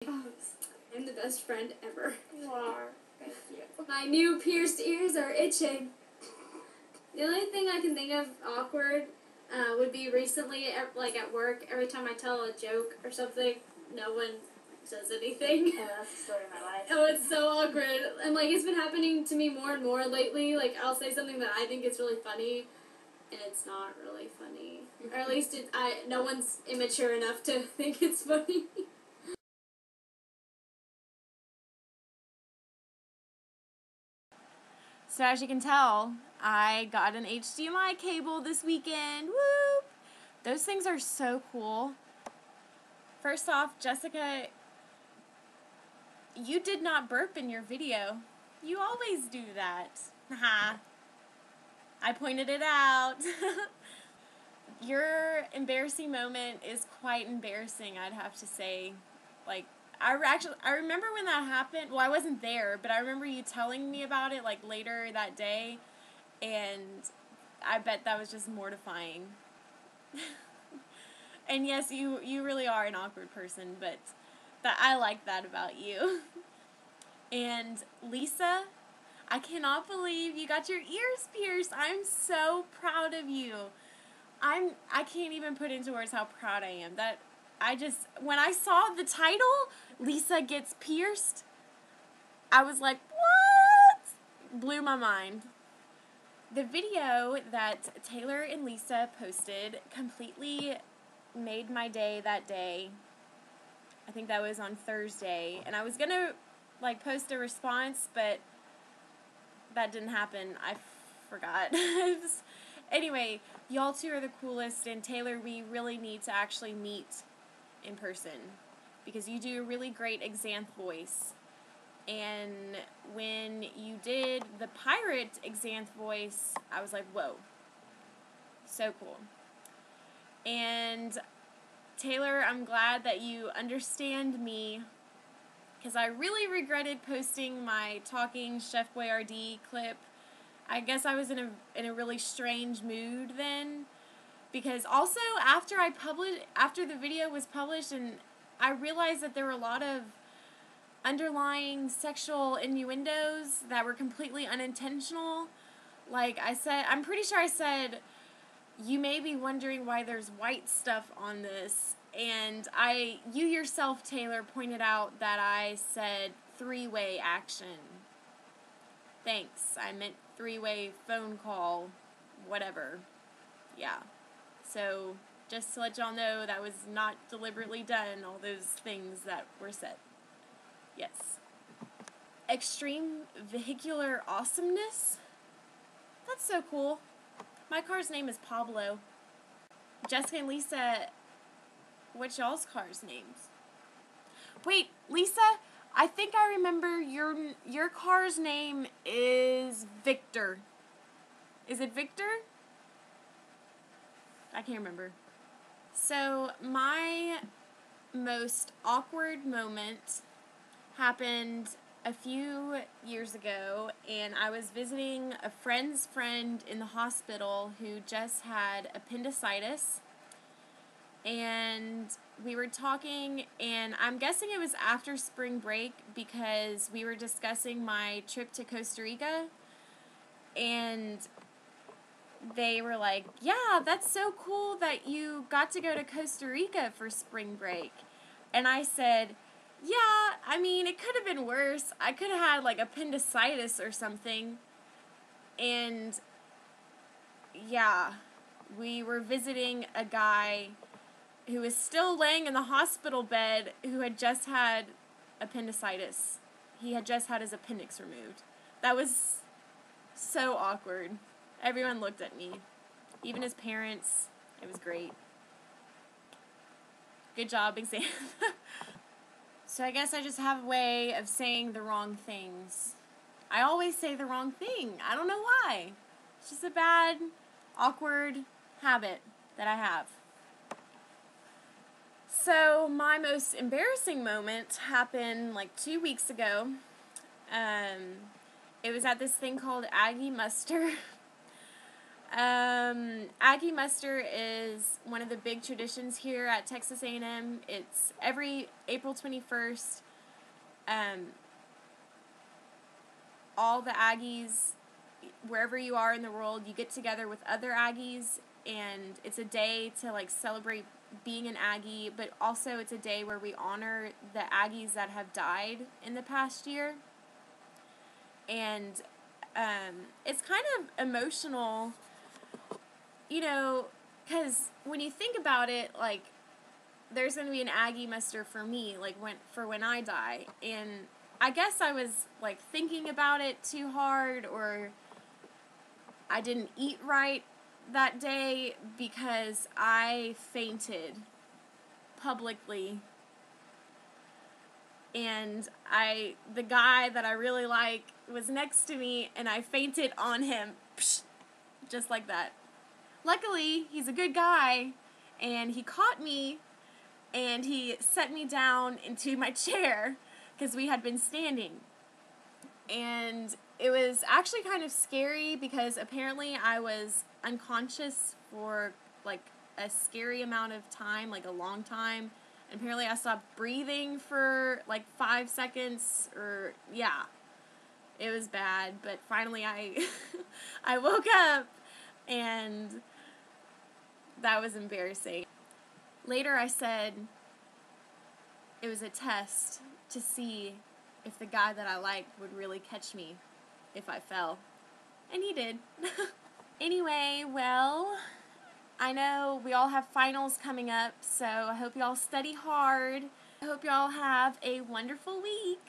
I'm the best friend ever. You are. Thank you. My new pierced ears are itching. The only thing I can think of awkward would be recently, like at work, every time I tell a joke or something, no one says anything. Oh, that's the story of my life. Oh, it's so awkward. And like, it's been happening to me more and more lately. Like, I'll say something that I think is really funny, and it's not really funny. Or at least no one's immature enough to think it's funny. So as you can tell, I got an HDMI cable this weekend. Whoop! Those things are so cool. First off, Jessica, you did not burp in your video. You always do that. Haha. I pointed it out. Your embarrassing moment is quite embarrassing, I'd have to say. Like, I remember when that happened. Well, I wasn't there, but I remember you telling me about it, like, later that day, and I bet that was just mortifying. And yes, you really are an awkward person, but I like that about you. And Lisa, I cannot believe you got your ears pierced. I'm so proud of you. I can't even put into words how proud I am. When I saw the title, Lisa Gets Pierced, I was like, what? Blew my mind. The video that Taylor and Lisa posted completely made my day that day. I think that was on Thursday. And I was going to, like, post a response, but that didn't happen. I forgot. Anyway, y'all two are the coolest, and Taylor, we really need to actually meet in person because you do a really great Xanth voice. And when you did the pirate Xanth voice, I was like, whoa, so cool. And Taylor, I'm glad that you understand me because I really regretted posting my talking Chef Boyardee clip. I guess I was in a really strange mood then, because also after the video was published, and I realized that there were a lot of underlying sexual innuendos that were completely unintentional. Like I'm pretty sure I said, you may be wondering why there's white stuff on this, and you yourself, Taylor, pointed out that I said three-way action. Thanks, I meant three-way phone call, whatever. Yeah. So, just to let y'all know, that was not deliberately done, all those things that were said. Yes. Extreme vehicular awesomeness? That's so cool. My car's name is Pablo. Jessica and Lisa, what's y'all's car's names? Wait, Lisa, I think I remember your car's name is Victor. Is it Victor? I can't remember. So, my most awkward moment happened a few years ago, and I was visiting a friend's friend in the hospital who just had appendicitis. And we were talking, and I'm guessing it was after spring break because we were discussing my trip to Costa Rica, and they were like, yeah, that's so cool that you got to go to Costa Rica for spring break. And I said, yeah, I mean, it could have been worse. I could have had, like, appendicitis or something. And, yeah, we were visiting a guy who was still laying in the hospital bed who had just had appendicitis. He had just had his appendix removed. That was so awkward. Everyone looked at me. Even his parents. It was great. Good job, exam. So I guess I just have a way of saying the wrong things. I always say the wrong thing. I don't know why. It's just a bad, awkward habit that I have. So my most embarrassing moment happened like 2 weeks ago. It was at this thing called Aggie Muster. Aggie Muster is one of the big traditions here at Texas A&M. It's every April 21st. All the Aggies, wherever you are in the world, you get together with other Aggies, and it's a day to like celebrate being an Aggie, but also it's a day where we honor the Aggies that have died in the past year. And it's kind of emotional, you know, because when you think about it, like, there's going to be an Aggie muster for me, like, when I die, and I guess I was, like, thinking about it too hard, or I didn't eat right that day because I fainted publicly, and the guy that I really like was next to me, and I fainted on him, just like that. Luckily, he's a good guy, and he caught me, and he set me down into my chair, because we had been standing. And it was actually kind of scary, because apparently I was unconscious for, like, a scary amount of time, like a long time. And apparently I stopped breathing for, like, 5 seconds, or, yeah. It was bad, but finally I woke up, and that was embarrassing. Later I said it was a test to see if the guy that I liked would really catch me if I fell. And he did. Anyway, well, I know we all have finals coming up, so I hope y'all study hard. I hope y'all have a wonderful week.